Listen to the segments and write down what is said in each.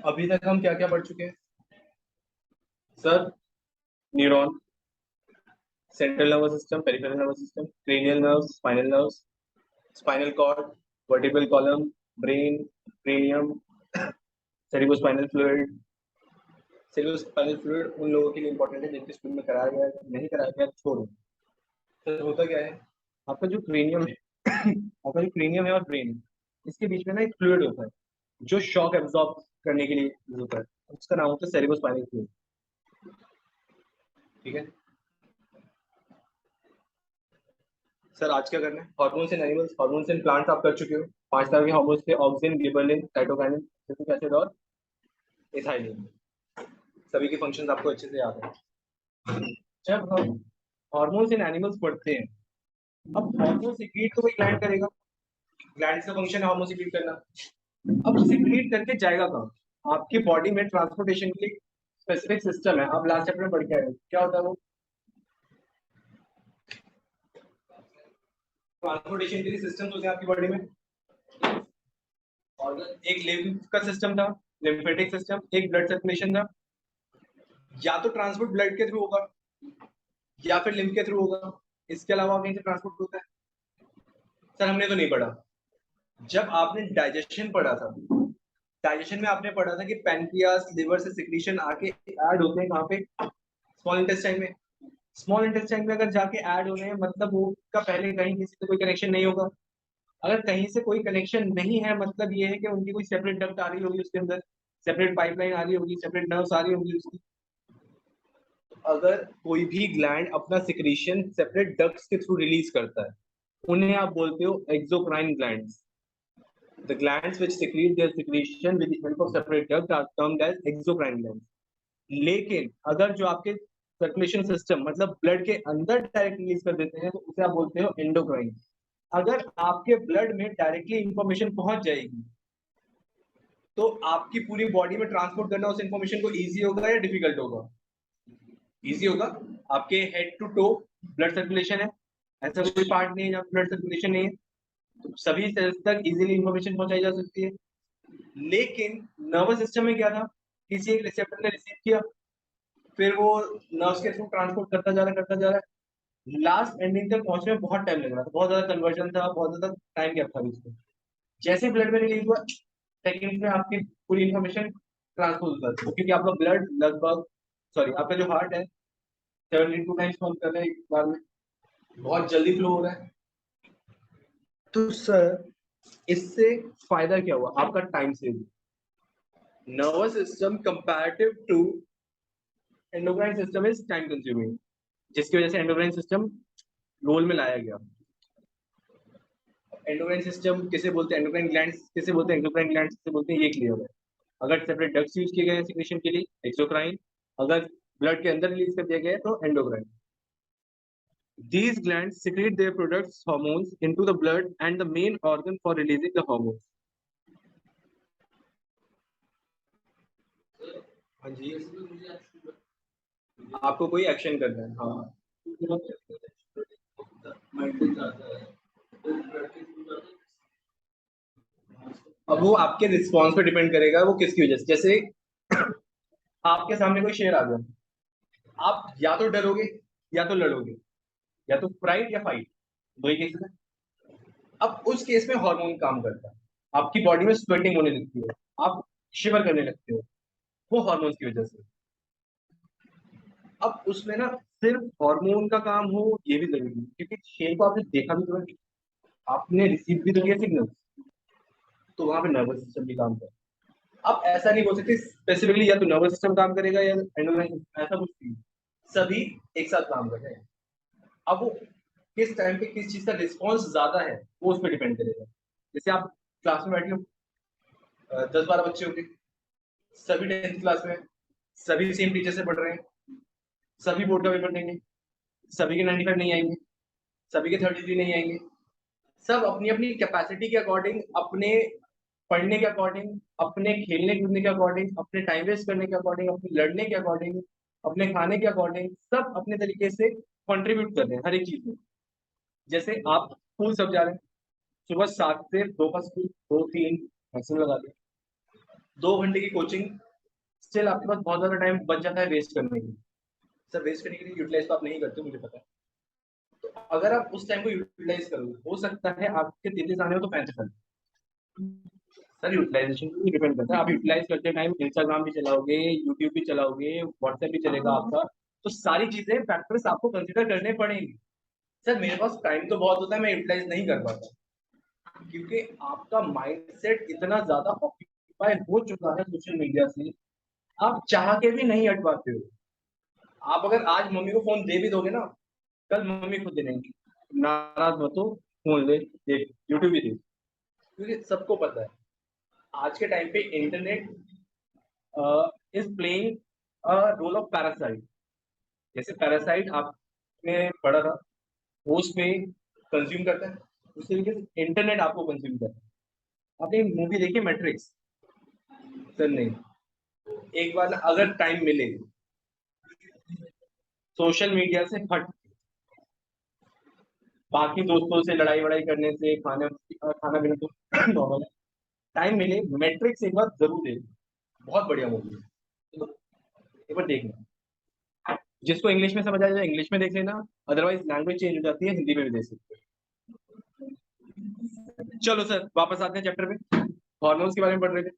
अभी तक हम क्या क्या पढ़ चुके हैं sir? Neuron, central nervous system, peripheral nervous system, cranial nerves, spinal nerves, spinal cord, vertebral column, brain, cranium, cerebrospinal fluid. Cerebrospinal fluid उन लोगों के लिए इंपॉर्टेंट है जिनके स्कूल में कराया गया है, नहीं कराया गया है, छोड़ो। सर होता क्या है, आपका जो क्रेनियम है आपका जो क्रेनियम है और ब्रेन है, इसके बीच में ना एक फ्लूइड होता है जो शॉक एब्जॉर्ब करने के लिए यूज होता है। उसका नाम होता है सेरिब्रोस्पाइनल फ्लूइड। ठीक है सर, आज क्या करना है? Hormones in animals, hormones in plants आप कर चुके हो। 5 तरह के हार्मोन्स थे: auxin, gibberellin, cytokinin, citric acid और इथाइलिन। सभी के फंक्शंस आपको अच्छे से याद है। जब हम हार्मोन्स इन एनिमल्स पढ़ते हैं, अब हार्मोन सीक्रेट तो कोई ग्लैंड करेगा, ग्लैंड का फंक्शन है हार्मोन सीक्रेट करना। अब सीक्रेट करके जाएगा कहाँ? आपकी बॉडी में ट्रांसपोर्टेशन के लिए स्पेसिफिक सिस्टम है, आप लास्ट चैप्टर में पढ़ के आए हो। क्या होता है वो? ट्रांसपोर्टेशन के लिए सिस्टम होते हैं आपकी बॉडी में। और एक लिम्फ का सिस्टम था, लिम्फेटिक सिस्टम, एक ब्लड सर्कुलेशन था। या तो ट्रांसपोर्ट ब्लड के थ्रू होगा या फिर लिम्फ के थ्रू होगा, इसके अलावा कहीं से ट्रांसपोर्ट होता है? सर हमने तो नहीं पढ़ा। जब आपने डाइजेशन पढ़ा था, डाइजेशन में आपने पढ़ा था कि पैनक्रियास, लिवर से सिक्रीशन आके ऐड होते हैं कहाँ पे? स्मॉल इंटेस्टाइन में। स्मॉल इंटेस्टाइन में अगर जाके ऐड हो रहे हैं, मतलब वो का पहले कहीं किसी से कोई कनेक्शन नहीं होगा। अगर कहीं से कोई कनेक्शन नहीं है, मतलब ये है कि उनकी कोई सेपरेट डक्ट आ रही होगी, उसके अंदर सेपरेट पाइपलाइन आ रही होगी, सेपरेट नर्व्स आ रही होगी उसकी। अगर कोई भी ग्लैंड अपना सिक्रीशन सेपरेट डक्ट्स के थ्रू रिलीज करता है, उन्हें आप बोलते हो exocrine glands. The glands which secrete their secretion with the help of separate duct are termed as exocrine glands. लेकिन अगर जो आपके सर्कुलेशन सिस्टम मतलब ब्लड के अंदर डायरेक्ट रिलीज कर देते हैं, तो उसे आप बोलते हो एंडोक्राइन। अगर आपके ब्लड में डायरेक्टली इंफॉर्मेशन पहुंच जाएगी, तो आपकी पूरी बॉडी में ट्रांसपोर्ट करना उस इंफॉर्मेशन को इजी होगा या डिफिकल्ट होगा? इजी होगा। आपके head to toe blood circulation है, ऐसा कोई पार्ट नहीं है जहाँ ब्लड सर्कुलेशन नहीं है, तो सभी सेल्स तक इजीली इंफॉर्मेशन पहुंचाई जा सकती है। लेकिन नर्वस सिस्टम में क्या था? किसी एक रिसेप्टर ने रिसीव किया, फिर वो नर्व्स के थ्रू ट्रांसपोर्ट करता जा रहा है, लास्ट एंडिंग तक पहुंचने में बहुत टाइम लग रहा था, बहुत ज्यादा कन्वर्जन था, बहुत ज्यादा टाइम गैप था उसमें। जैसे ब्लड में रिलीज हुआ, सेकंड में आपकी पूरी इंफॉर्मेशन ट्रांसपोर्ट कर दी, क्योंकि आपका ब्लड लगभग, सॉरी आपका जो हार्ट है 72 टाइम्स पंप कर रहा है एक बार में, बहुत जल्दी फ्लो हो रहा है। तो सर इससे फायदा क्या हुआ? आपका time save. Nervous system comparative to endocrine system is time consuming, जिसकी वजह से एंडोक्राइन सिस्टम रोल में लाया गया। एंडोक्राइन सिस्टम किसे बोलते हैं? एंडोक्राइन ग्लैंड्स किसे बोलते हैं? एंडोक्राइन ग्लैंड्स किसे बोलते हैं? ये क्लियर है। अगर सेपरेट डक्ट्स यूज किए गए हैं सिक्रेशन के लिए, एक्सोक्राइन। अगर ब्लड के अंदर रिलीज कर दिया गया है तो endocrine. These glands secrete their products hormones into the blood and the main organ for releasing the hormones. हाँ जी, आपको कोई एक्शन करना है। हाँ, अब वो आपके रिस्पॉन्स पे डिपेंड करेगा, वो किसकी वजह से। जैसे आपके सामने कोई शेर आ गया, आप या तो डरोगे या तो लड़ोगे, या तो फ्राइट या फाइट, दो ही केसेस है। अब उस केस में हार्मोन काम करता है, आपकी बॉडी में स्वेटिंग होने लगती है, आप शिवर करने लगते हो, वो हार्मोन्स की वजह से। अब उसमें ना सिर्फ हार्मोन का काम हो ये भी जरूरी है, क्योंकि शेर को आपने देखा भी तो है, आपने रिसीव भी तो किया सिग्नल, तो वहां पे नर्वस सिस्टम भी काम करे। अब ऐसा नहीं बोल सकते स्पेसिफिकली या तो नर्वस सिस्टम काम करेगा या एंडोक्राइन, ऐसा कुछ नहीं, सभी एक साथ काम कर रहे हैं। अब वो किस टाइम पे किस चीज का रिस्पॉन्स ज्यादा है, वो उस पर डिपेंड करेगा। जैसे आप क्लास में बैठे हो, 10-12 बच्चे होंगे, सभी 10th क्लास में, सभी सेम टीचर से पढ़ रहे हैं, सभी बोर्ड का पेपर देंगे, सभी के 95 नहीं आएंगे, सभी के 33 नहीं आएंगे। सब अपनी अपनी कैपेसिटी के अकॉर्डिंग, अपने पढ़ने के अकॉर्डिंग, अपने खेलने कूदने के अकॉर्डिंग, अपने टाइम वेस्ट करने के अकॉर्डिंग, अपने लड़ने के अकॉर्डिंग, अपने खाने के अकॉर्डिंग, सब अपने तरीके से कंट्रीब्यूट कर रहे हैं हर एक चीज में। जैसे आप स्कूल सब जा रहे हैं, सुबह 7 से 2 का स्कूल, 2-3 मैक्सिमम लगा दें, 2 घंटे की कोचिंग, स्टिल आपके पास बहुत ज्यादा टाइम बच जाता है वेस्ट करने के लिए। सर वेस्ट करने के लिए यूटिलाइज तो आप नहीं करते, मुझे पता है। तो अगर आप उस टाइम को यूटिलाइज करोगे, हो सकता है आपके 33 आने हो तो 35 आने। सर यूटिलाइजेशन पे डिपेंड करता है, आप यूटिलाइज करते टाइम इंस्टाग्राम भी चलाओगे, यूट्यूब भी चलाओगे, व्हाट्सएप भी चलेगा आपका, तो सारी चीजें फैक्टर्स आपको कंसिडर करने पड़ेंगे। सर मेरे पास टाइम तो बहुत होता है, मैं यूटिलाइज नहीं कर पाता, क्योंकि आपका माइंडसेट इतना ज्यादा ऑक्यूपाई हो चुका है सोशल मीडिया से, आप चाह के भी नहीं हट पाते हो। आप अगर आज मम्मी को फोन दे भी दोगे ना, कल मम्मी खुद दे देंगी, नाराज मत हो, फोन ले, देख यूट्यूब भी देख, क्योंकि सबको पता है आज के टाइम पे internet is playing a role of parasite. जैसे पैरासाइट आपने पढ़ा था, होस्ट पे कंज्यूम करता है, उसी तरीके से इंटरनेट आपको कंज्यूम करता है। आपने मूवी देखी मैट्रिक्स? सर नहीं। एक बार ना अगर टाइम मिले, सोशल मीडिया से हट, बाकी दोस्तों से लड़ाई वड़ाई करने से, खाना पीना तो नॉर्मल है, टाइम मिले मैट्रिक्स एक बार जरूर देखना, बहुत बढ़िया मूवी है, एक बार देखना। जिसको इंग्लिश में समझ आ जाए इंग्लिश में देख लेना, अदरवाइज लैंग्वेज चेंज हो जाती है, हिंदी में भी देख सकते हो। चलो सर वापस आते हैं चैप्टर में, हॉर्मोन्स के बारे में पढ़ रहे थे,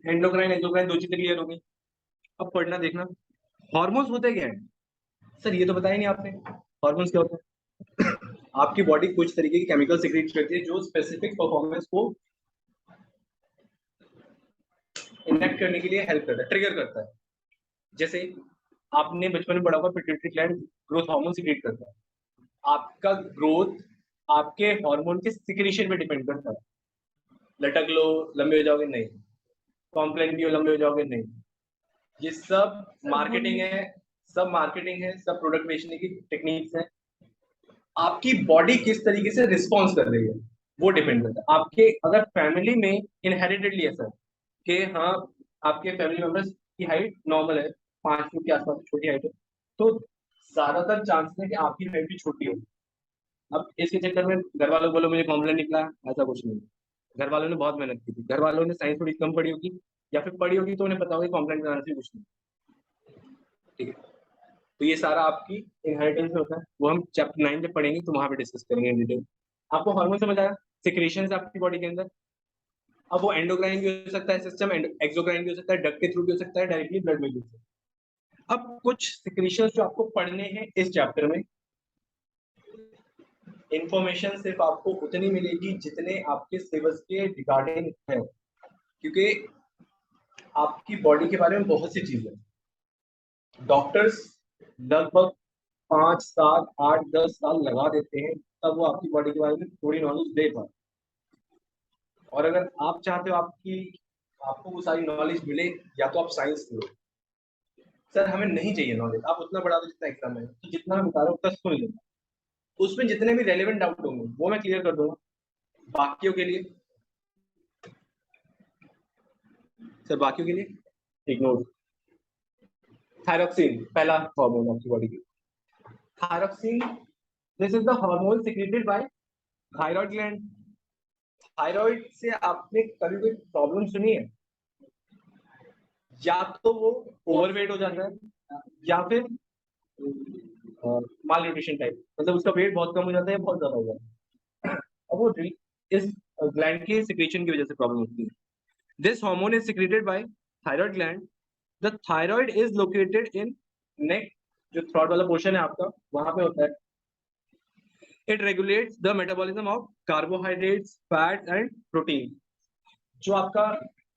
एंडोक्राइन एक्सोक्राइन 2 चीजें क्लियर हो गई। अब पढ़ना देखना, हॉर्मोन्स होते क्या है। सर ये तो बताया नहीं आपने, हॉर्मोन्स क्या होता है? आपकी बॉडी कुछ तरीके की केमिकल सिक्रीट करती है जो स्पेसिफिक परफॉर्मेंस को इनेक्ट करने के लिए हेल्प करता है, ट्रिगर करता है। जैसे आपने बचपन में पढ़ा होगा pituitary gland growth hormone secrete करता है, आपका ग्रोथ आपके हार्मोन के सिक्रीशन पे डिपेंड करता है। लटक लो लंबे हो जाओगे नहीं, कॉम्प्लेन पियो लंबे हो जाओगे नहीं, ये सब मार्केटिंग है, सब मार्केटिंग है, सब प्रोडक्ट बेचने की टेक्निक्स है। आपकी बॉडी किस तरीके से रिस्पॉन्स कर रही है वो डिपेंड करता है। आपके अगर फैमिली में इनहेरिटेडली है सर कि हाँ आपके फैमिली मेंबर्स की हाइट नॉर्मल है, 5 फुट के आसपास छोटी हाइट है, तो ज्यादातर चांस है कि आपकी हाइट भी छोटी होगी। अब इसके चक्कर में घर वालों को बोलो मुझे कॉम्प्लेन निकला, ऐसा कुछ नहीं। घर वालों ने बहुत मेहनत की थी, घर वालों ने साइंस थोड़ी कम पढ़ी होगी, या फिर पढ़ी होगी तो उन्हें पता होगा कॉम्प्लेन कराने से कुछ नहीं। ठीक है, तो ये सारा आपकी इनहेरिटेंस में होता है, वो हम चैप्टर 9 जब पढ़ेंगे तो वहां पे डिस्कस करेंगे इन डिटेल। आपको हार्मोन समझ आया, सिक्रेशन आपकी बॉडी के अंदर। अब वो एंडोक्राइन भी हो सकता है सिस्टम, एक्सोक्राइन भी हो सकता है, डक के थ्रू भी हो सकता है, डायरेक्टली ब्लड में भी हो सकता है। अब कुछ सिक्रेशन जो आपको पढ़ने हैं इस चैप्टर में, इंफॉर्मेशन सिर्फ आपको उतनी मिलेगी जितने आपके सिलेबस के रिगार्डिंग है, क्योंकि आपकी बॉडी के बारे में बहुत सी चीजें डॉक्टर्स लगभग 5 7 8 10 साल लगा देते हैं, तब वो आपकी बॉडी के बारे में थोड़ी नॉलेज दे पाए। और अगर आप चाहते हो आपको वो सारी नॉलेज मिले, या तो आप साइंस लो। सर हमें नहीं चाहिए नॉलेज, आप उतना बढ़ा दो जितना एग्जाम में, तो जितना मैं बता रहा हूँ उतना सुन लेना, उसमें जितने भी रेलेवेंट डाउट होंगे वो मैं क्लियर कर दूंगा। बाकियों के लिए, सर बाकियों के लिए इग्नोर। थायरॉक्सिन पहला हार्मोन आपकी बॉडी की, thyroxine this is the hormone secreted by thyroid gland. Thyroid से आपने कभी कोई प्रॉब्लम सुनी है? या तो वो ओवरवेट हो जाता है, या फिर माल न्यूट्रिशन टाइप, मतलब उसका वेट बहुत कम हो जाता है, बहुत ज्यादा हो जाता है। अब वो इस ग्लैंड के सिक्रेशन की वजह से प्रॉब्लम होती है। This hormone is secreted by thyroid gland. The thyroid is located in neck, जो थ्रॉट वाला पोर्शन है आपका वहां पे होता है। It regulates the metabolism of carbohydrates, fats and protein. जो आपका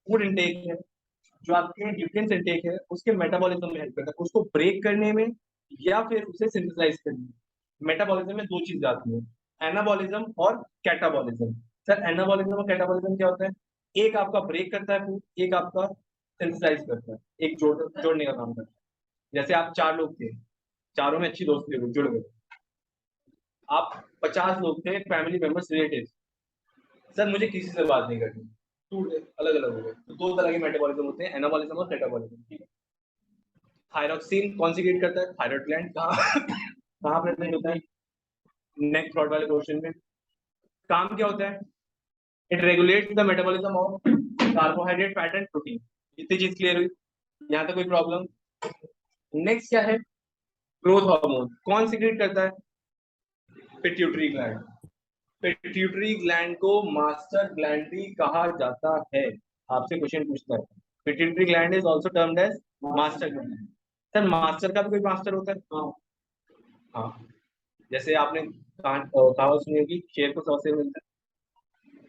फूड इंटेक है, जो आपके न्यूट्रिएंट्स इंटेक है, उसके मेटाबॉलिज्म में हेल्प करता है, उसको ब्रेक करने में या फिर उसे सिंथेसाइज करने में। मेटाबॉलिज्म में 2 चीज आती है, एनाबॉलिज्म और कैटाबॉलिज्म। सर एनाबॉलिज्म और कैटाबॉलिज्म क्या होता है? एक आपका ब्रेक करता है फूड, एक आपका सिंथेसाइज करता है, एक जोड़ने का काम करता है। जैसे आप 4 लोग थे, चारों में अच्छी दोस्ती हो गई, जुड़ गए। आप 50 लोग थे, फैमिली मेंबर्स, रिलेटिव, सर मुझे किसी से बात नहीं करनी, टूट गए, अलग अलग हो गए। तो 2 तरह के मेटाबॉलिज्म होते हैं, एनाबॉलिज्म और कैटाबॉलिज्म। ठीक है, थायरॉक्सिन कौन सीक्रेट करता है? Thyroid gland. कहाँ कहाँ प्रेजेंट होता है? नेक थ्रोट वाले पोर्शन में। काम क्या होता है? It regulates the metabolism of carbohydrate, fat and protein. इतनी चीज क्लियर हुई? यहाँ तक कोई प्रॉब्लम? नेक्स्ट क्या है? ग्रोथ हार्मोन कौन सीक्रेट करता है? Pituitary gland. पिट्यूटरी ग्लैंड को मास्टर ग्लैंड भी कहा जाता है। आपसे क्वेश्चन पूछता है, pituitary gland is also termed as master gland. Sir master का भी कोई मास्टर होता है? हाँ, जैसे आपने कहावत सुनी होगी, शेर को 100 शेर मिलता है,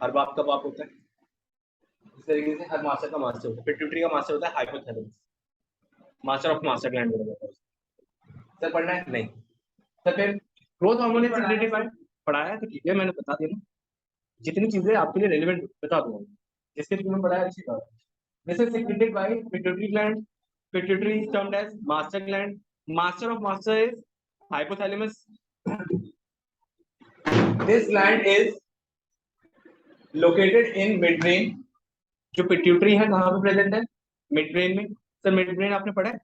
हर बाप का बाप होता है। इस तरीके से हर मास्टर का मास्टर होता है। पिट्यूटरी का मास्टर होता है hypothalamus, master of master gland बोला जाता है। सर पढ़ना है? नहीं। तो फिर growth hormone is secreted bye, पढ़ाया तो ठीक है, मैंने बता दिया ना, जितनी चीजें आपके लिए रेलेवेंट बता दूंगा, जिसके थ्रू में पढ़ाया अच्छी बात। This is secreted by pituitary gland. Pituitary is termed as master gland. Master of master is hypothalamus. This gland is located in midbrain. जो पिट्यूटरी है कहाँ पे प्रेजेंट है? मिड ब्रेन में। सर मिड ब्रेन आपने पढ़ा है?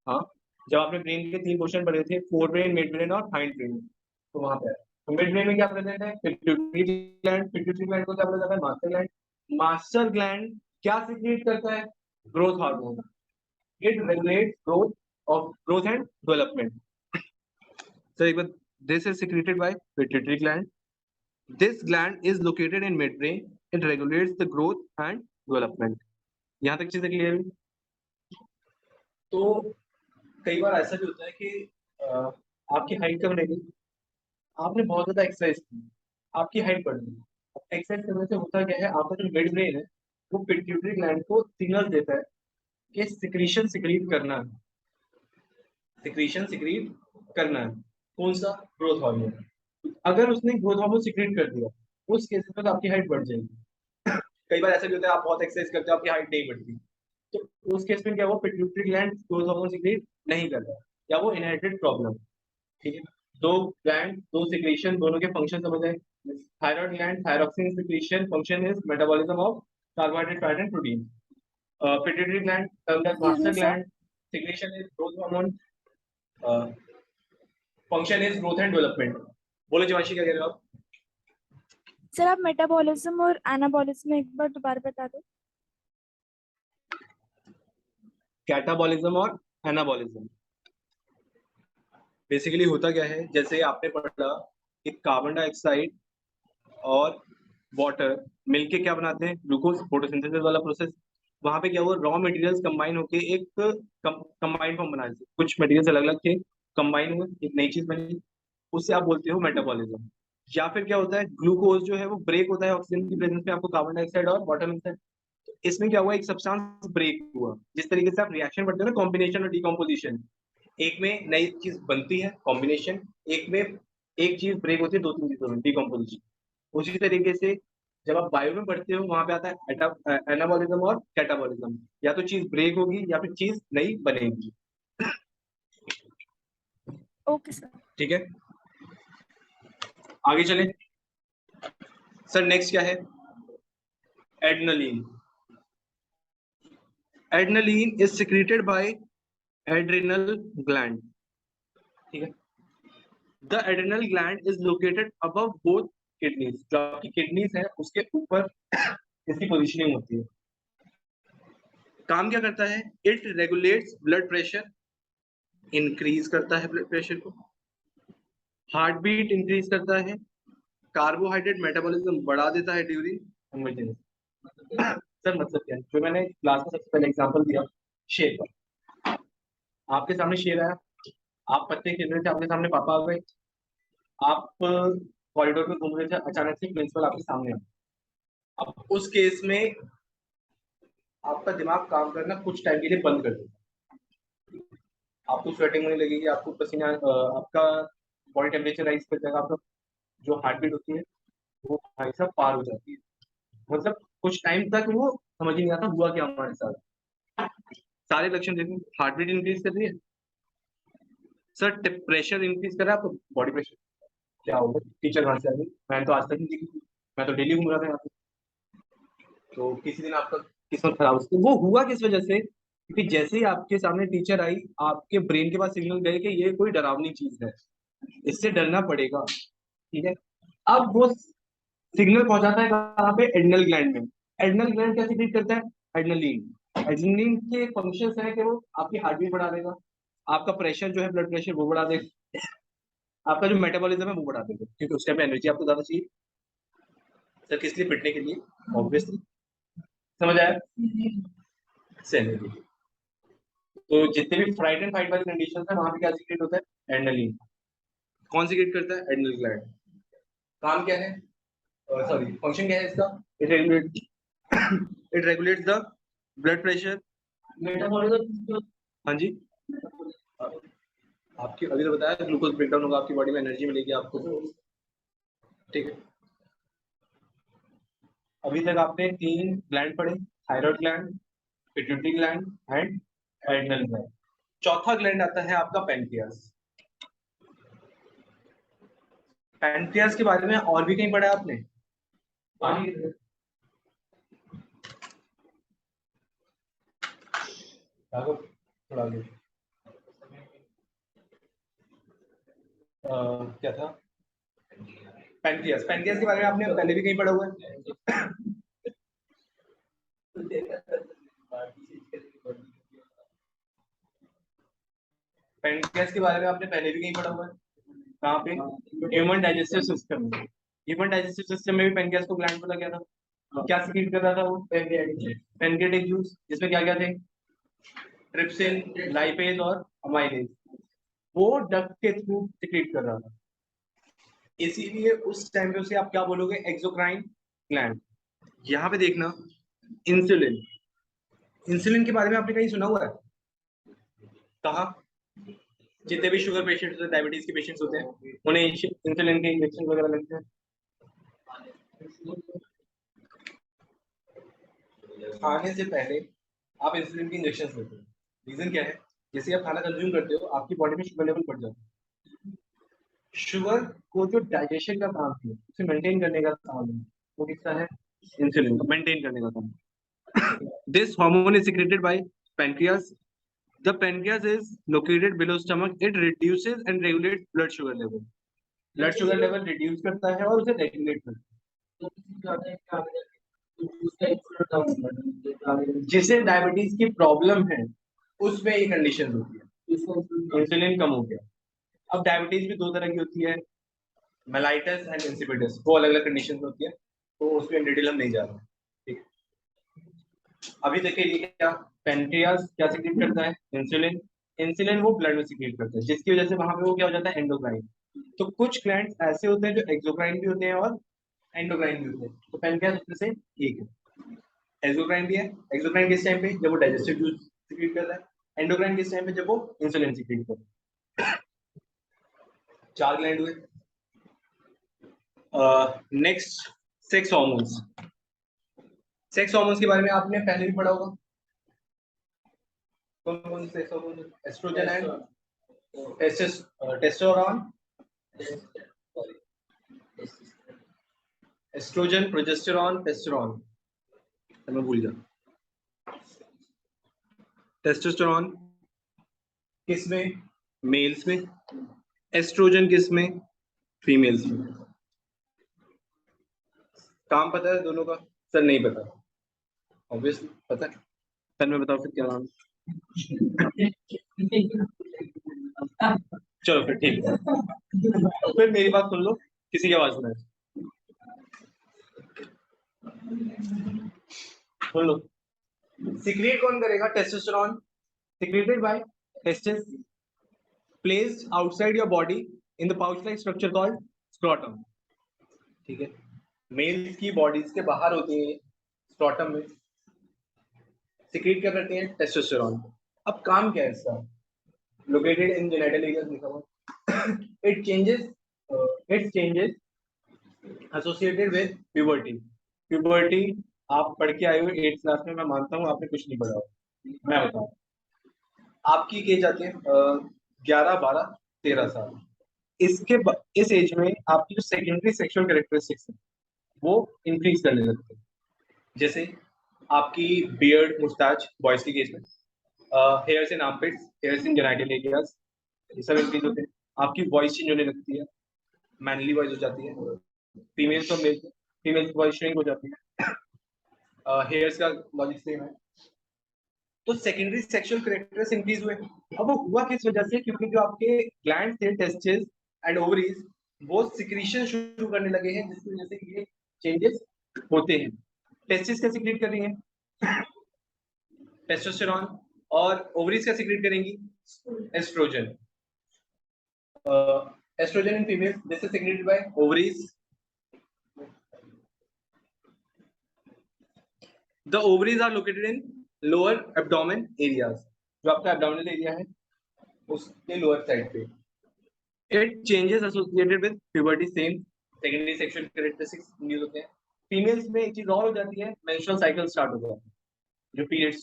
हाँ, जब आपने ब्रेन के 3 क्वेश्चन पढ़े थे, फोर ब्रेन, मिड ब्रेन और हाइंड ब्रेन, तो वहां पे है। तो मिड ब्रेन में क्या प्रेजेंट है? Pituitary gland. पिट्यूटरी ग्लैंड को क्या बोला जाता है? Master gland. मास्टर ग्लैंड क्या सीक्रेट करता है? Growth hormone. It regulates growth and development. So this is secreted by pituitary gland. This gland is located in midbrain. It regulates the growth and development. यहाँ तक चीजें clear हुई? तो कई बार ऐसा भी होता है कि आपकी हाइट कम रहेगी, आपने बहुत ज्यादा एक्सरसाइज की, आपकी हाइट बढ़ गई। एक्सरसाइज करने से होता क्या है, आपका जो मिड ब्रेन है वो पिट्यूटरी ग्लैंड को सिग्नल देता है कि सिक्रीशन सिक्रीट करना है, सिक्रीशन सिक्रीट करना है। कौन सा? Growth hormone. अगर उसने ग्रोथ हार्मोन सिक्रीट कर दिया, उस केस में तो आपकी हाइट बढ़ जाएगी। कई बार ऐसा भी होता है, आप बहुत एक्सरसाइज करते हो, आपकी हाइट नहीं बढ़ती, तो उस केस में क्या हुआ? Pituitary gland growth hormone secrete नहीं कर रहा, या वो इनहेरिटेड प्रॉब्लम। ठीक है, दो ग्लैंड, दो सिक्रीशन, दोनों के फंक्शन समझ आए। Thyroid gland, thyroxine secretion function is metabolism of carbohydrate, fat and protein. Pituitary gland master gland, secretion is growth hormone, function is growth and development. बोलो जीवांशी, क्या कह रहे हो आप? सर आप मेटाबॉलिज्म और एनाबॉलिज्म एक बार दोबारा बता दो। कैटाबॉलिज्म और एनाबॉलिज्म बेसिकली होता क्या है, जैसे आपने पढ़ा कि कार्बन डाइऑक्साइड और वाटर मिलके क्या बनाते हैं? ग्लूकोज, फोटोसिंथेसिस वाला प्रोसेस। वहां पे क्या हुआ? रॉ मटेरियल्स कंबाइन होके एक कंबाइंड फॉर्म बना दिए, कुछ मटेरियल्स अलग अलग थे, कंबाइन हुए, एक नई चीज बनी, उससे आप बोलते हो मेटाबॉलिज्म। या फिर क्या होता है, ग्लूकोज जो है वो ब्रेक होता है ऑक्सीजन की प्रेजेंस में, आपको कार्बन डाइऑक्साइड और वाटर मिलता है। तो इसमें क्या हुआ? एक सब्सटेंस ब्रेक हुआ। जिस तरीके से आप रिएक्शन पढ़ते हो ना, कॉम्बिनेशन और डिकम्पोजिशन, एक में नई चीज बनती है कॉम्बिनेशन, एक में एक चीज ब्रेक होती है दो तीन चीजों में डिकम्पोजिशन। उसी तरीके से जब आप बायो में पढ़ते हो, वहां पे आता है एनाबॉलिज्म और कैटाबॉलिज्म। या तो चीज ब्रेक होगी या फिर चीज नई बनेगी। Okay sir. ठीक है, आगे चले। सर नेक्स्ट क्या है? Adrenaline. Adrenaline is secreted bye adrenal gland. ठीक है, the adrenal gland is located above both kidneys. जो आपकी किडनीज है उसके ऊपर इसकी पोजीशनिंग होती है। काम क्या करता है? It regulates blood pressure, increase करता है ब्लड प्रेशर को, हार्ट बीट इंक्रीज करता है, कार्बोहाइड्रेट मेटाबॉलिज्म बढ़ा देता है ड्यूरिंग इमरजेंसी। सर मतलब क्या है? जो मैंने क्लास में सबसे पहले एग्जांपल दिया शेर का, आपके सामने शेर आया, आप पत्ते खेल रहे थे, आपके सामने पापा आ गए, आप कॉरिडोर में घूम रहे थे, अचानक से प्रिंसिपल आपके सामने आ। अब उस केस में आपका दिमाग काम करना कुछ टाइम के लिए बंद कर देगा, आपको स्वेटिंग होने लगेगी, आपको पसीना, आपका बॉडी टेम्परेचर राइज कर जाएगा, आपका जो हार्ट बीट होती है वो भाई साहब पार हो जाती है। मतलब कुछ टाइम तक वो समझ ही नहीं आता हुआ क्या हमारे साथ। सारे लक्षण देखो, हार्ट बीट इंक्रीज कर रही है, सर प्रेशर इंक्रीज कर रहा है, आपको बॉडी प्रेशर। क्या होगा? टीचर कहाँ से आ गई? मैंने तो आज तक नहीं देखी, मैं तो डेली घूम रहा था यहाँ पे। तो किसी दिन आपका किस्मत खराब हो सकती है। वो हुआ किस वजह से? क्योंकि जैसे ही आपके सामने टीचर आई, आपके ब्रेन के पास सिग्नल गए कि ये कोई डरावनी चीज है, इससे डरना पड़ेगा। ठीक है, अब वो सिग्नल पहुंचाता है कहाँ पे? एड्रिनल ग्लैंड में। एड्रिनल ग्लैंड क्या सिक्रीट करता है? एड्रेनलिन। एड्रेनलिन के फंक्शंस है कि वो आपकी हार्ट बीट बढ़ा देगा, आपका प्रेशर जो है ब्लड प्रेशर वो बढ़ा देगा, आपका जो मेटाबॉलिज्म है वो बढ़ा देगा, क्योंकि उस टाइम पे एनर्जी आपको ज्यादा चाहिए। सर किस लिए? पिटने के लिए, ऑब्वियसली। समझ आया? सेल। तो जितने भी फ्राइट एंड फाइट वाली कंडीशन है वहां पे क्या सीक्रेट होता है? एड्रेनलिन। कौन सीक्रेट करता है? Adrenal gland. काम क्या है? सॉरी, फंक्शन क्या है इसका? It regulate it regulates the blood pressure, metabolism. हाँ जी, आपकी अभी तो बताया ग्लूकोज ब्रेकडाउन होगा, आपकी बॉडी में एनर्जी मिलेगी आपको। ठीक है, अभी तक आपने 3 ग्लैंड पढ़े, thyroid gland, pituitary gland and adrenal gland. चौथा ग्लैंड आता है आपका पैनक्रियास। पैनक्रियास के बारे में और भी कहीं पढ़ा है आपने? थोड़ा आगे। क्या था? पैनक्रियास। पैनक्रियास के बारे में आपने पहले भी कहीं पढ़ा हुआ है? पैनक्रियास के बारे में आपने पहले भी कहीं पढ़ा हुआ है? कहाँ पे? ह्यूमन डाइजेस्टिव सिस्टम में। ह्यूमन डाइजेस्टिव सिस्टम में भी पैनक्रियास को ग्लैंड बोला गया था। क्या सिक्रीट कर रहा था वो? पैनक्रियाटिक जूस, जिसमें क्या क्या थे? ट्रिप्सिन, लाइपेज और अमाइलेज। वो डक्ट के थ्रू सिक्रीट कर रहा था, इसीलिए उस टाइम पे उसे आप क्या बोलोगे? Exocrine gland. यहाँ पे देखना, इंसुलिन। इंसुलिन के बारे में आपने कहीं सुना हुआ है? कहा? जितने भी शुगर पेशेंट्स होते हैं, डायबिटीज के पेशेंट्स होते हैं, उन्हें इंसुलिन के इंजेक्शन वगैरह लगते हैं। खाने से पहले आप इंसुलिन के इंजेक्शन लेते हैं। रीजन क्या है? जैसे आप खाना कंज्यूम करते हो, आपकी बॉडी में शुगर लेवल बढ़ जाता है। शुगर को जो डाइजेशन का काम है, उसे मेंटेन करने का काम है, वो किसका है? इंसुलिन को मेंटेन करने का काम। This hormone is secreted by pancreas. The pancreas is located below stomach. It reduces and regulates blood sugar level. Blood sugar level reduce करता है और उसे regulate करता है। जिसे डायबिटीज की प्रॉब्लम है, उसमें ये कंडीशन होती है, इंसुलिन कम हो गया। अब डायबिटीज भी 2 तरह की होती है, मेलाइटस एंड इंसिपिडस। वो अलग अलग कंडीशन होती है, तो उसमें डिटेल हम नहीं जा रहे। ठीक, अभी तक के लिए क्या? पेनक्रियास क्या सिक्रीट करता है? इंसुलिन। इंसुलिन वो ब्लड में सिक्रीट करता है, जिसकी वजह से वहां पे वो क्या हो जाता है? एंडोक्राइन। तो कुछ ग्लैंड्स ऐसे होते हैं जो एक्सोक्राइन भी होते हैं और एंडोक्राइन भी होते हैं, तो पेनक्रियास उसमें से एक है। एक्सोक्राइन भी है। एक्सोक्राइन किस टाइम पे? जब वो डाइजेस्टिव जूस सिक्रीट करता है। एंडोक्राइन किस टाइम पे? जब वो इंसुलिन सिक्रीट करता है। 4 ग्लैंड हुए। Next, sex hormones. Sex hormones के बारे में आपने पहले भी पढ़ा होगा। कौन कौन से sex hormone? Oestrogen and testosterone. Oestrogen, progesterone, testosterone. मैं भूल गया। टेस्टोस्टेरोन किस में? मेल्स में। एस्ट्रोजन किस में? फीमेल्स में। काम पता है दोनों का? सर नहीं पता। ऑब्वियसली पता है सर, मैं बताओ फिर क्या नाम? चलो फिर ठीक है, तो फिर मेरी बात सुन लो, किसी की आवाज सुनाए। सुन लो। सिक्रीट कौन करेगा? Testosterone, secreted by testes, placed outside your body in the pouch-like structure called scrotum. ठीक है, मेल्स की बॉडीज के बाहर होती है स्क्रोटम में, सिक्रीट क्या करते हैं? टेस्टोस्टेरोन। अब काम क्या है इसका? लोकेटेड इन जेनिटल एरिया लिखा हुआ। It changes associated with puberty. Puberty आप पढ़ के आए हो 8th क्लास में, मैं मानता हूँ आपने कुछ नहीं पढ़ा हो, मैं बताऊँ। आपकी एज आती है 11, 12, 13 साल। इस एज में आपकी जो सेकेंडरी सेक्सुअल कैरेक्टरिस्टिक्स है वो इंक्रीज करने लगते हैं। जैसे आपकी बियर्ड, मुस्टैच बॉयज की केस में, हेयर्स इन आर्मपिट्स, हेयर्स इन जेनिटल एरियाज, ये सब इंक्रीज होते हैं। आपकी वॉइस चेंज होने लगती है, मैनली वॉइस हो जाती है। फीमेल्स और मेल्स, फीमेल्स की वॉइस श्रिंक हो जाती है। हेयर्स का लॉजिक सेम है। तो सेकेंडरी सेक्सुअल कैरेक्टर्स इंक्रीज हुए। अब वो हुआ किस वजह से? क्योंकि जो आपके ग्लैंड थे, टेस्टिस एंड ओवरीज, वो सिक्रीशन शुरू करने लगे हैं, जिसकी वजह से ये चेंजेस होते हैं। टेस्टिस क्या सिक्रीट कर रही हैं? टेस्टोस्टेरॉन। और ओवरीज क्या सिक्रीट करेंगी? Oestrogen. Oestrogen in female, this is secreted by ovaries. The ovaries are located in lower abdomen areas. जो आपका abdominal एरिया है उसके लोअर साइड पे। It changes associated with puberty, same secondary sexual characteristics use होते हैं। Females में एक चीज और हो जाती है, मेंस्ट्रुअल साइकिल स्टार्ट हो जाता है, जो पीरियड्स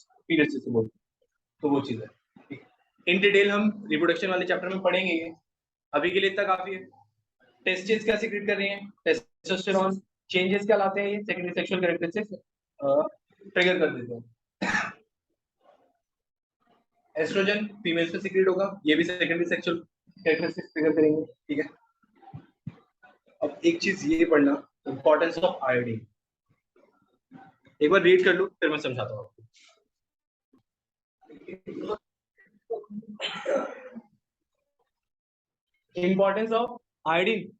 से बोलते हैं, तो वो चीज है। इन डिटेल हम रिप्रोडक्शन वाले चैप्टर में पढ़ेंगे ये, अभी के लिए इतना काफी है। टेस्टिस क्या सीक्रेट कर रही हैं? टेस्टोस्टेरॉन। चेंजेस क्या लाते हैं ये? सेकेंडरी सेक्सुअल कैरेक्टरिस्टिक्स ट्रिगर कर देते हैं। एस्ट्रोजन फीमेल्स में सीक्रेट होगा, ये भी सेकेंडरी सेक्सुअल कैरेक्टरिस्टिक्स ट्रिगर करेंगे, ठीक है। अब एक चीज ये पढ़ना, इंपॉर्टेंस ऑफ आयोडीन। एक बार रीड कर लो, फिर मैं समझाता हूँ आपको। Importance of iodine.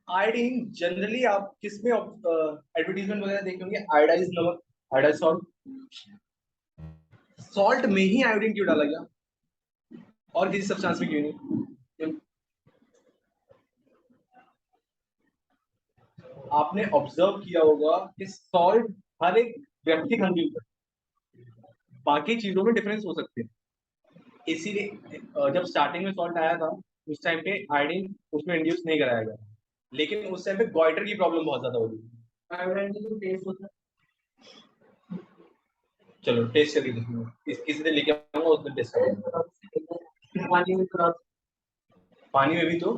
Iodine generally आप किसमें एडवर्टीजमेंट वगैरह देखे होंगे? आयोडाइज नमक, आयोडाइज सॉल्ट। सॉल्ट में ही आयोडीन क्यों डाला गया और किसी सब्सटेंस में क्यों नहीं? आपने ऑब्जर्व किया होगा कि सॉल्ट हर एक व्यक्ति कंज्यूम करता है, बाकी चीजों में डिफरेंस हो सकते हैं। इसीलिए जब स्टार्टिंग में सॉल्ट आया था उस टाइम पे आयोडीन उसमें इंड्यूस नहीं कराया गया, लेकिन उस टाइम पे गॉइटर की प्रॉब्लम बहुत ज्यादा होगी। आयोडीन का जो टेस्ट होता है, चलो टेस्ट करके देखिए, किसी दिन लेके आऊंगा उस दिन टेस्ट करेंगे। पानी में भी तो,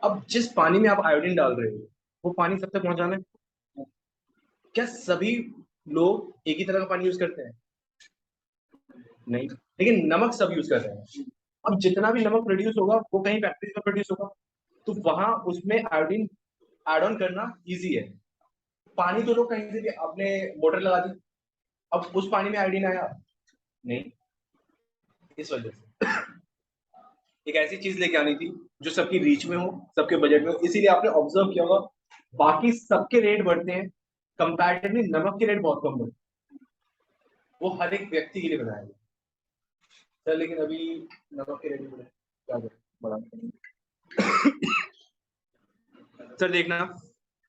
अब जिस पानी में आप आयोडीन डाल रहे हो वो पानी सब तक पहुंचाना है। क्या सभी लोग एक ही तरह का पानी यूज करते हैं? नहीं, लेकिन नमक सब यूज कर रहे हैं। अब जितना भी नमक प्रोड्यूस होगा वो कहीं फैक्ट्री में प्रोड्यूस होगा, तो वहां उसमें आयोडीन एड ऑन करना इजी है। पानी तो लोग कहीं से भी, आपने मोटर लगा दी, अब उस पानी में आयोडीन आया नहीं, इस वजह से एक ऐसी चीज लेके आनी थी जो सबकी रीच में हो, सबके बजट में हो। इसीलिए आपने ऑब्जर्व किया होगा बाकी सबके रेट बढ़ते हैं, कंपैरेटिवली नमक के रेट बहुत कम बढ़ते हैं। वो हर एक व्यक्ति के लिए बनाया गया सर, लेकिन अभी नमक के रेट बढ़े, क्या करें, बढ़ा। सर देखना,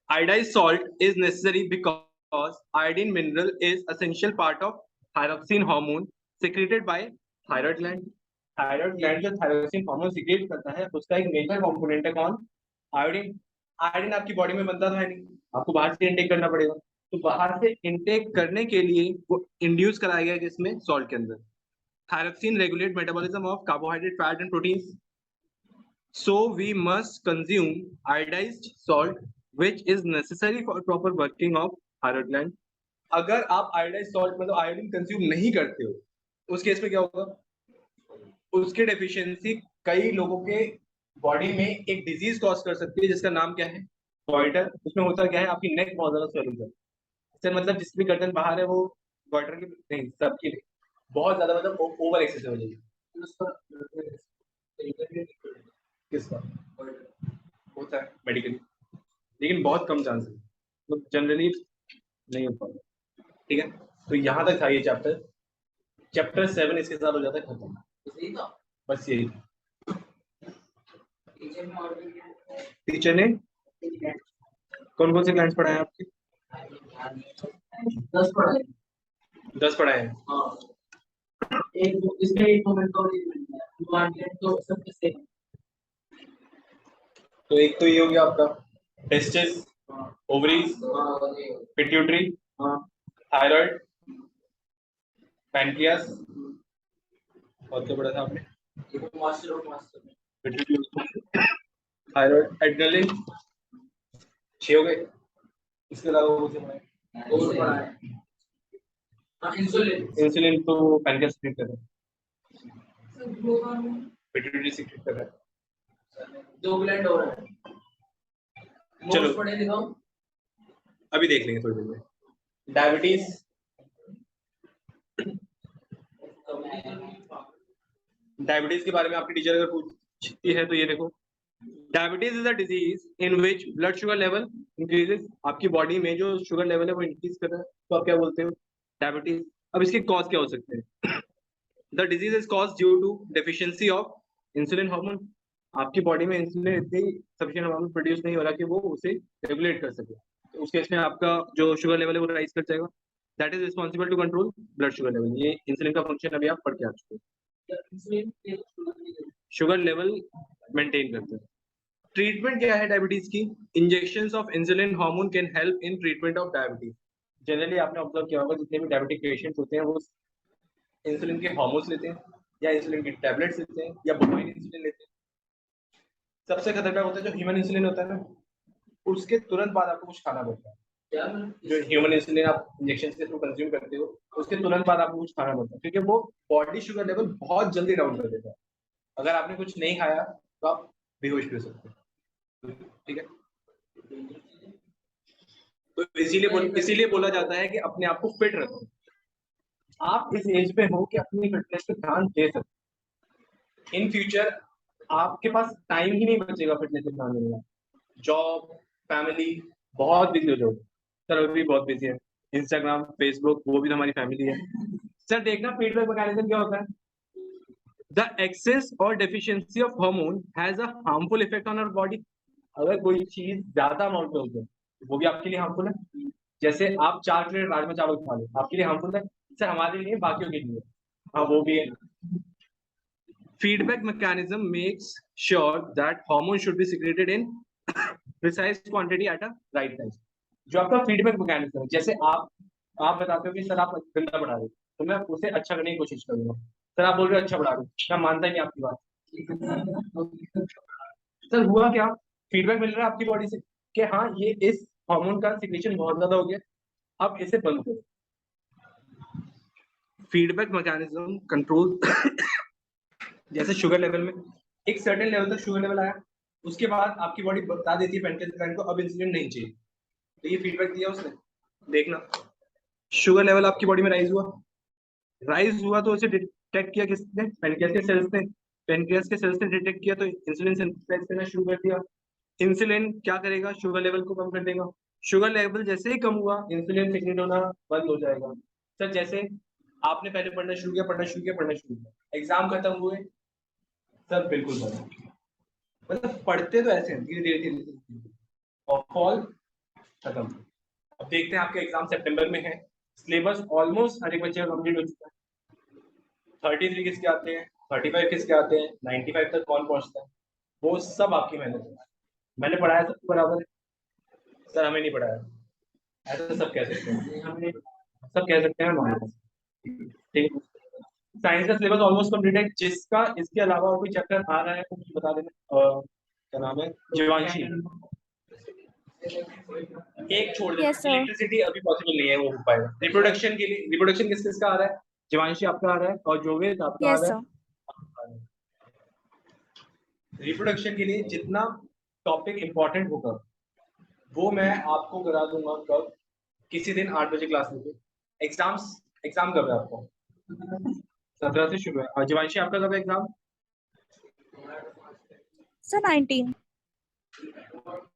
iodized salt is necessary because iodine mineral is essential part of thyroxine hormone secreted by thyroid gland. Thyroid gland जो थायरोक्सिन हार्मोन सीक्रेट करता है उसका एक मेजर कंपोनेंट है कौन? आयोडीन। आयोडीन आपकी बॉडी में बनता है नहीं, आपको बाहर से इनटेक करना पड़ेगा। तो बाहर से इनटेक करने के लिए वो इंड्यूस कराया गया जिसमें सॉल्ट के अंदर। Thyroxine regulate metabolism of carbohydrate, fat and proteins. So we must consume iodized salt, which is necessary for proper working of thyroid gland. अगर आप iodized salt मतलब आयोडीन कंज्यूम नहीं करते हो, उस केस में क्या होगा? उसकी डेफिशिएंसी कई लोगों के बॉडी में एक डिजीज कॉज कर सकती है जिसका नाम क्या है? गॉइटर। उसमें होता क्या है, आपकी नेक बहुत ज्यादा स्वेलिंग है सर, मतलब जिसकी गर्दन बाहर है वो गॉइटर की नहीं, सबकी नहीं, बहुत ज्यादा मतलब ओवर एक्सेस हो जाएगी। किसका होता है मेडिकली, लेकिन बहुत कम चांस है, तो जनरली नहीं हो पाता, ठीक है। तो यहाँ तक था ये चैप्टर। चैप्टर 7 इसके साथ हो जाता है खत्म, बस यही था। टीचर ने कौन कौन से क्लाइंट्स पढ़ाए आपके? 10 पढ़ाए। 10 पढ़ाए हैं। एक इसमें एक तो सबके सेम। तो एक तो ये हो गया आपका testis, ovaries, pituitary, thyroid, pancreas, और क्या पढ़ा था आपने? थायराइड, एड्रेनलिन, 6 हो गए। इसके अलावा वो पढ़ा है इंसुलिन। इंसुलिन तो पैनक्रियास सीक्रेट कर रहा है, पिट्यूटरी सीक्रेट कर रहा है। 2 ग्लैंड और है, चलो अभी देख लेंगे थोड़ी देर में। डायबिटीज, डायबिटीज के बारे में आपकी टीचर अगर पूछती है तो ये देखो, diabetes is a disease in which blood sugar level increases. आपकी बॉडी में जो शुगर लेवल है वो इंक्रीज कर रहा है, तो आप क्या बोलते हो, डायबिटीज। अब इसके कॉज क्या हो सकते हैं? The disease is cause due to deficiency of insulin hormone. आपकी बॉडी में इंसुलिन इतनी सफिशिएंट अमाउंट में प्रोड्यूस नहीं हो रहा कि वो उसे रेगुलेट कर सके, तो उस केस में आपका जो शुगर लेवल है वो राइज कर जाएगा। That is responsible to control blood sugar level. ये इंसुलिन का फंक्शन अभी आप पढ़ के आ चुके हो, शुगर लेवल मेंटेन करते हैं। ट्रीटमेंट क्या है डायबिटीज की? Injections of insulin hormone can help in treatment of diabetes. Generally आपने ऑब्जर्व किया होगा जितने भी डायबिटिक पेशेंट्स होते हैं वो इंसुलिन के हार्मोन्स लेते हैं या इंसुलिन की टैबलेट्स लेते हैं या बोवाइन इंसुलिन लेते हैं। सबसे खतरनाक होता है जो ह्यूमन इंसुलिन होता है ना, उसके तुरंत बाद आपको कुछ खाना पड़ता है। जो ह्यूमन इंसुलिन आप इंजेक्शन के थ्रू कंज्यूम करते हो उसके तुरंत बाद आपको कुछ खाना पड़ता है, क्योंकि वो बॉडी शुगर लेवल बहुत जल्दी डाउन कर देता है। अगर आपने कुछ नहीं खाया तो आप बेहोश भी हो सकते हो, ठीक है। तो इसीलिए बोला जाता है कि अपने आप को फिट रखो। आप इस एज पे हो कि अपनी फिटनेस पे ध्यान दे सकते। इन फ्यूचर आपके पास टाइम ही नहीं बचेगा फिटनेस पे ध्यान देने का। जॉब, फैमिली, बहुत बिजी हो जाओगे। सर अभी बहुत बिजी है, इंस्टाग्राम, फेसबुक, वो भी तो हमारी फैमिली है। सर देखना फीडबैक मैकेनिज्म क्या होता है। द एक्सेस और deficiency of hormone has a harmful effect on our body. अगर कोई चीज ज्यादा अमाउंट में होती है वो भी आपके लिए हार्मफुल है। जैसे आप 4 प्लेट राजमा चावल खा लो, आपके लिए हार्मफुल है। सर हमारे लिए, बाकियों के लिए हाँ वो भी है। Feedback mechanism makes sure that hormone should be secreted in precise quantity at a right time. जो आपका फीडबैक मैकेनिज्म है, जैसे आप बताते हो कि सर आप गंदा पढ़ा रहे हो तो मैं उसे अच्छा करने की कोशिश करूंगा। सर आप बोल रहे हो अच्छा पढ़ा रहे हो, मैं मानता ही नहीं आपकी बात। सर हुआ क्या, फीडबैक मिल रहा है आपकी बॉडी से कि हाँ ये इस हार्मोन का सिक्रेशन बहुत ज्यादा हो गया, अब इसे बंद करो। फीडबैक मैकेनिज्म कंट्रोल जैसे शुगर लेवल में एक सर्टेन लेवल तक शुगर लेवल आया, उसके बाद आपकी बॉडी बता देती है पेनक्रियास ग्लैंड को अब इंसुलिन नहीं चाहिए, तो ये फीडबैक दिया उसने। देखना शुगर लेवल आपकी बॉडी में राइज हुआ तो उसे डिटेक्ट किया किसने? पेनक्रियास के सेल्स ने। पेनक्रियास के सेल्स ने डिटेक्ट किया तो इंसुलिन सिंथेसाइज करना शुरू कर दिया। इंसुलिन क्या करेगा? शुगर लेवल को कम कर देगा। शुगर लेवल जैसे ही कम हुआ इंसुलिन सिक्रेट होना बंद हो जाएगा। सर जैसे आपने पहले पढ़ना शुरू किया, एग्जाम खत्म हुए, सर बिल्कुल बंद। मतलब पढ़ते तो ऐसे हैं धीरे धीरे और फॉल खत्म। अब देखते हैं आपके एग्जाम सितंबर में है, सिलेबस ऑलमोस्ट हर एक बच्चे का कंप्लीट हो चुका है। 33 किसके आते हैं, 35 किसके आते हैं, 95 तक कौन पहुंचता है, वो सब आपकी मेहनत है। मैंने पढ़ाया सबको बराबर है, सर हमें नहीं पढ़ाया, ऐसा सब कह सकते हैं, हमें सब कह सकते हैं हमारे पास, ठीक है। साइंस का सिलेबस ऑलमोस्ट कंप्लीट है। जिसका इसके अलावा और कोई चैप्टर आ रहा है तो मुझे बता देना। क्या नाम है? जीवांशी। एक छोड़ देना, Yes, sir. इलेक्ट्रिसिटी अभी पॉसिबल नहीं है वो हो पाएगा। रिप्रोडक्शन के लिए, रिप्रोडक्शन किस किसका आ रहा है? जीवांशी आपका आ रहा है और जोवेद आपका आ Yes, रहा sir. है। रिप्रोडक्शन के लिए जितना टॉपिक इंपॉर्टेंट होगा वो मैं आपको करा दूंगा कब, किसी दिन 8 बजे क्लास में। एग्जाम कब है आपको? 17 से शुरू है। और जीवांशी आपका कब है एग्जाम? Sir, 19.